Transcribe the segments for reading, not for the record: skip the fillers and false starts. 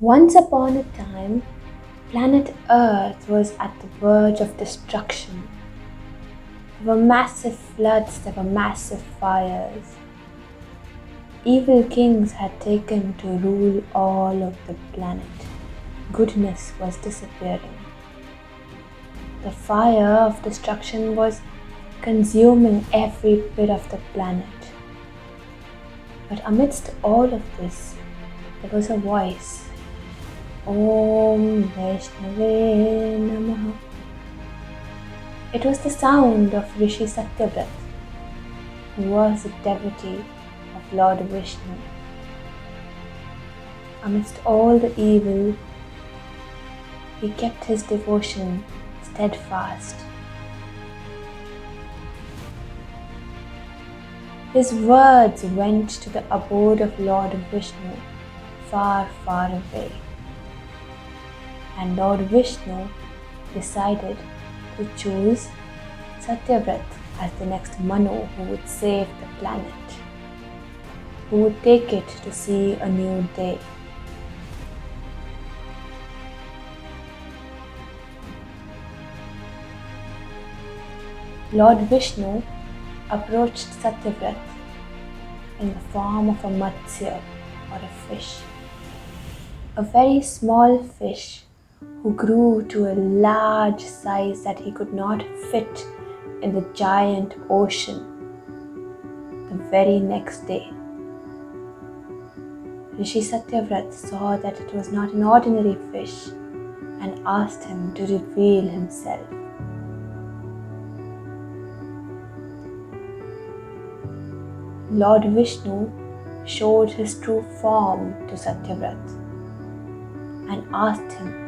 Once upon a time, planet Earth was at the verge of destruction. There were massive floods, there were massive fires. Evil kings had taken to rule all of the planet. Goodness was disappearing. The fire of destruction was consuming every bit of the planet. But amidst all of this, there was a voice. Om Vaishnave Namaha. It was the sound of Rishi Satyavrat, who was a devotee of Lord Vishnu. Amidst all the evil, he kept his devotion steadfast. His words went to the abode of Lord Vishnu, far, far away. And Lord Vishnu decided to choose Satyavrat as the next Manu who would save the planet, who would take it to see a new day. Lord Vishnu approached Satyavrat in the form of a Matsya or a fish, a very small fish who grew to a large size that he could not fit in the giant ocean. The very next day, Rishi Satyavrat saw that it was not an ordinary fish and asked him to reveal himself. Lord Vishnu showed his true form to Satyavrat and asked him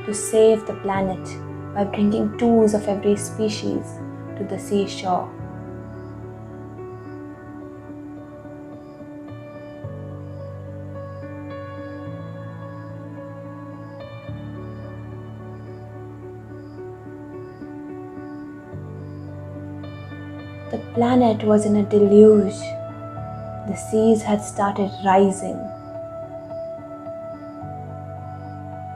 to save the planet by bringing tools of every species to the seashore. The planet was in a deluge. The seas had started rising.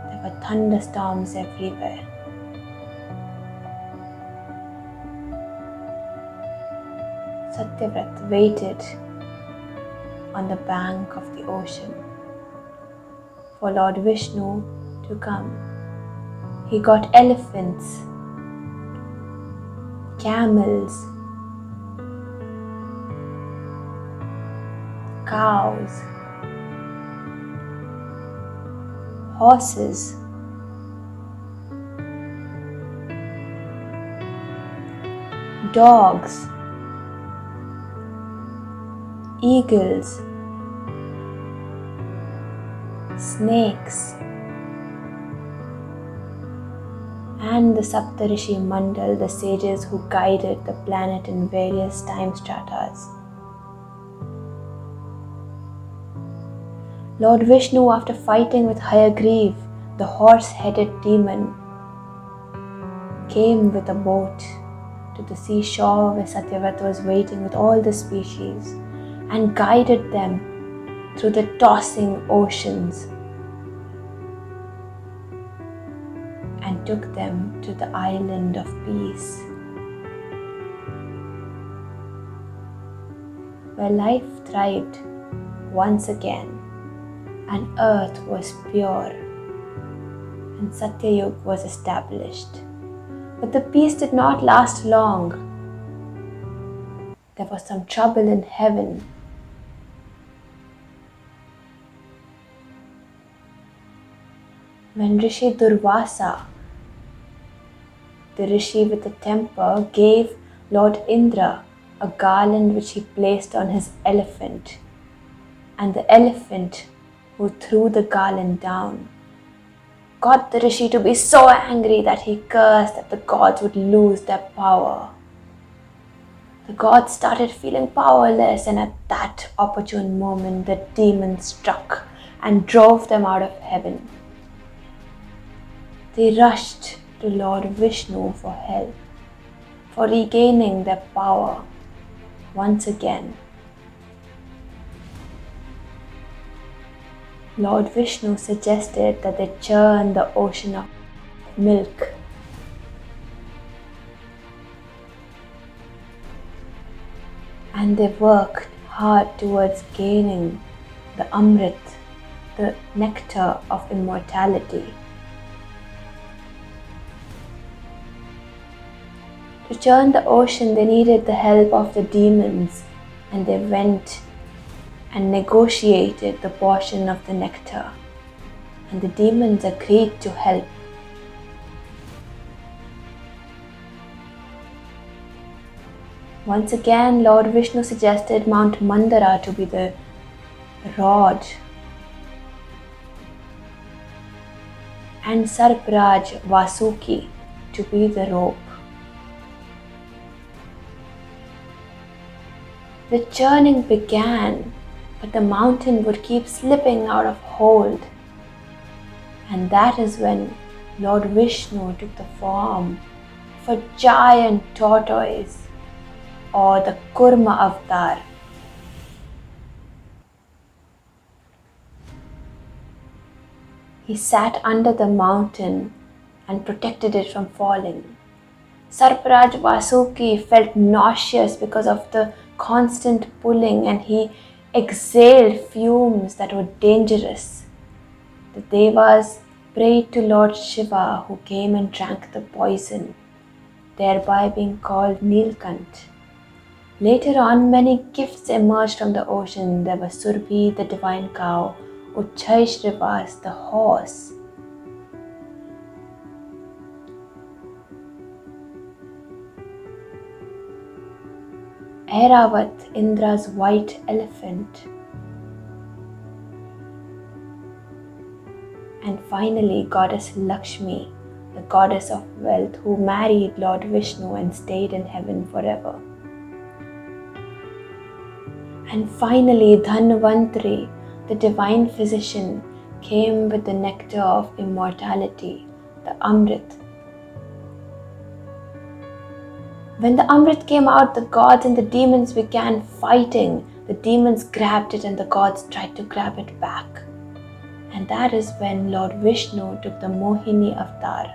There were thunderstorms everywhere. Satyavrat waited on the bank of the ocean for Lord Vishnu to come. He got elephants, camels, cows, horses, dogs, eagles, snakes, and the Saptarishi Mandal, the sages who guided the planet in various time stratas. Lord Vishnu, after fighting with Hayagriva, the horse-headed demon, came with a boat to the seashore where Satyavrat was waiting with all the species and guided them through the tossing oceans and took them to the island of peace, where life thrived once again and earth was pure and Satyayug was established. But the peace did not last long. There was some trouble in heaven. When Rishi Durvasa, the Rishi with the temper, gave Lord Indra a garland which he placed on his elephant, and the elephant who threw the garland down got the Rishi to be so angry that he cursed that the gods would lose their power. The gods started feeling powerless, and at that opportune moment the demon struck and drove them out of heaven. They rushed to Lord Vishnu for help, for regaining their power once again. Lord Vishnu suggested that they churn the ocean of milk. And they worked hard towards gaining the Amrit, the nectar of immortality. To churn the ocean, they needed the help of the demons, and they went and negotiated the portion of the nectar, and the demons agreed to help. Once again, Lord Vishnu suggested Mount Mandara to be the rod and Sarparaj Vasuki to be the rope. The churning began, but the mountain would keep slipping out of hold. And that is when Lord Vishnu took the form of a giant tortoise, or the Kurma avtar. He sat under the mountain and protected it from falling. Sarparaj Vasuki felt nauseous because of the constant pulling, and he exhaled fumes that were dangerous. The Devas prayed to Lord Shiva, who came and drank the poison, thereby being called Nilkant. Later on, many gifts emerged from the ocean. There was Surbhi, the divine cow, Uchai the horse, Airavat, Indra's white elephant, and finally Goddess Lakshmi, the goddess of wealth, who married Lord Vishnu and stayed in heaven forever. And finally Dhanvantari, the divine physician, came with the nectar of immortality, the Amrit. When the Amrit came out, the gods and the demons began fighting. The demons grabbed it and the gods tried to grab it back. And that is when Lord Vishnu took the Mohini avtar,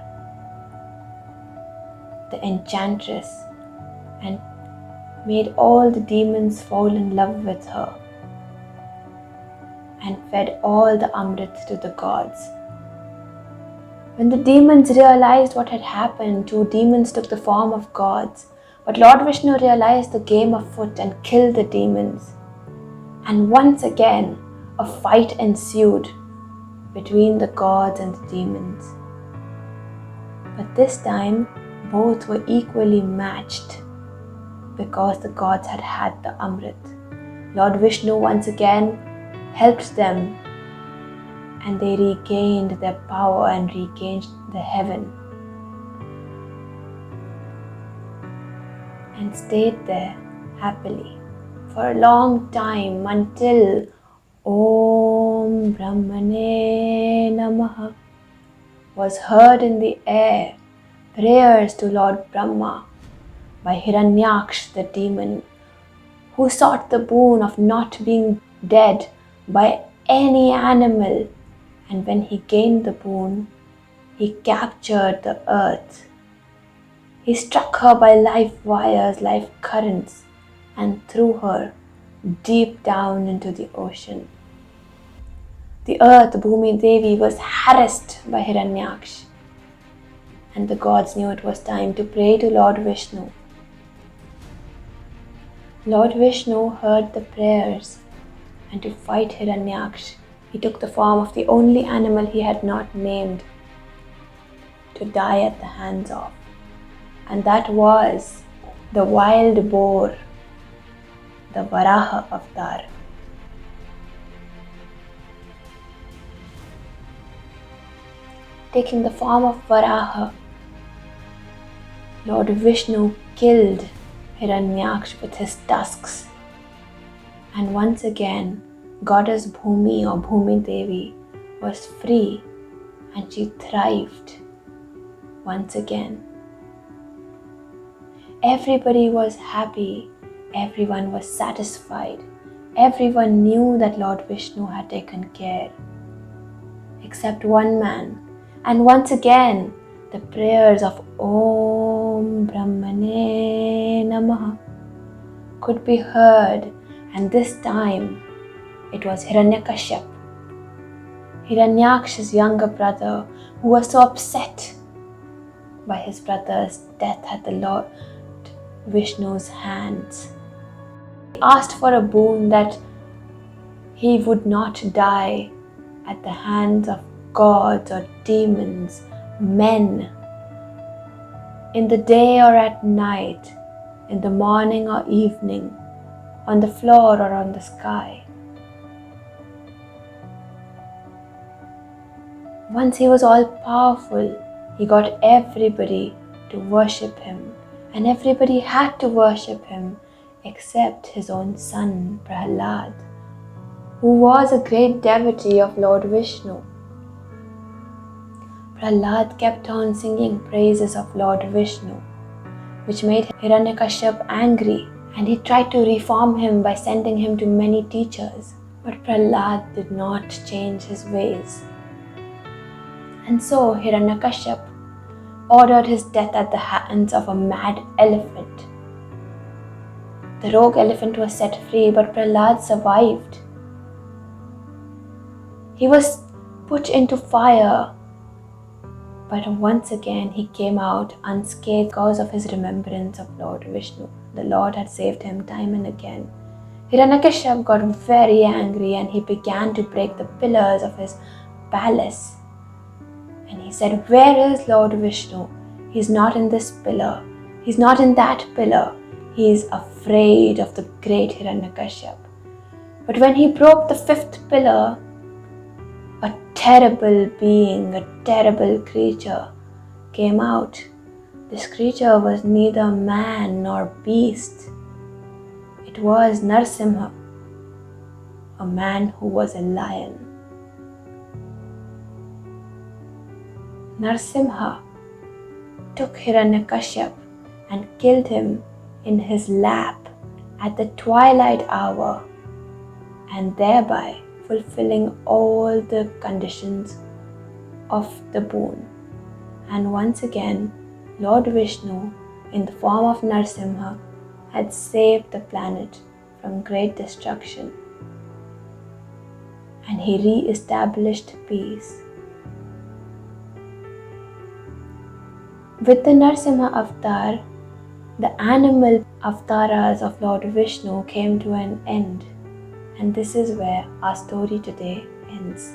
the enchantress, and made all the demons fall in love with her and fed all the Amrit to the gods. When the demons realized what had happened, 2 demons took the form of gods. But Lord Vishnu realized the game afoot and killed the demons. And once again, a fight ensued between the gods and the demons. But this time, both were equally matched because the gods had had the Amrit. Lord Vishnu once again helped them, and they regained their power and regained the heaven, and stayed there happily for a long time until Om Brahmane Namaha was heard in the air. Prayers to Lord Brahma by Hiranyaksh, the demon, who sought the boon of not being dead by any animal. And when he gained the boon, he captured the earth. He struck her by life wires, life currents, and threw her deep down into the ocean. The earth, Bhumi Devi, was harassed by Hiranyaksh, and the gods knew it was time to pray to Lord Vishnu. Lord Vishnu heard the prayers, and to fight Hiranyaksh, he took the form of the only animal he had not named to die at the hands of. And that was the wild boar, the Varaha avtar. Taking the form of Varaha, Lord Vishnu killed Hiranyaksh with his tusks. And once again, Goddess Bhumi or Bhumi Devi was free, and she thrived once again. Everybody was happy, everyone was satisfied, everyone knew that Lord Vishnu had taken care. except one man. And once again, the prayers of Om Brahmane Namaha could be heard, and this time it was Hiranyakashipu, Hiranyaksha's younger brother, who was so upset by his brother's death at the Lord Vishnu's hands. He asked for a boon that he would not die at the hands of gods or demons, men, in the day or at night, in the morning or evening, on the floor or on the sky. Once he was all powerful, he got everybody to worship him, and everybody had to worship him except his own son Prahlad, who was a great devotee of Lord Vishnu. Prahlad kept on singing praises of Lord Vishnu, which made Hiranyakashipu angry, and he tried to reform him by sending him to many teachers. But Prahlad did not change his ways. And so Hiranyakashipu ordered his death at the hands of a mad elephant. The rogue elephant was set free, but Prahlad survived. He was put into fire, but once again he came out unscathed because of his remembrance of Lord Vishnu. The Lord had saved him time and again. Hiranyakashipu got very angry, and he began to break the pillars of his palace. And he said, "Where is Lord Vishnu? He's not in this pillar. He's not in that pillar." He is afraid of the great Hiranyakashipu. But when he broke the fifth pillar, a terrible being, a terrible creature came out. This creature was neither man nor beast. It was Narsimha, a man who was a lion. Narsimha took Hiranyakashipu and killed him in his lap at the twilight hour, and thereby fulfilling all the conditions of the boon. And once again, Lord Vishnu, in the form of Narsimha, had saved the planet from great destruction, and he re-established peace. With the Narsimha avatar, the animal avtaras of Lord Vishnu came to an end, and this is where our story today ends.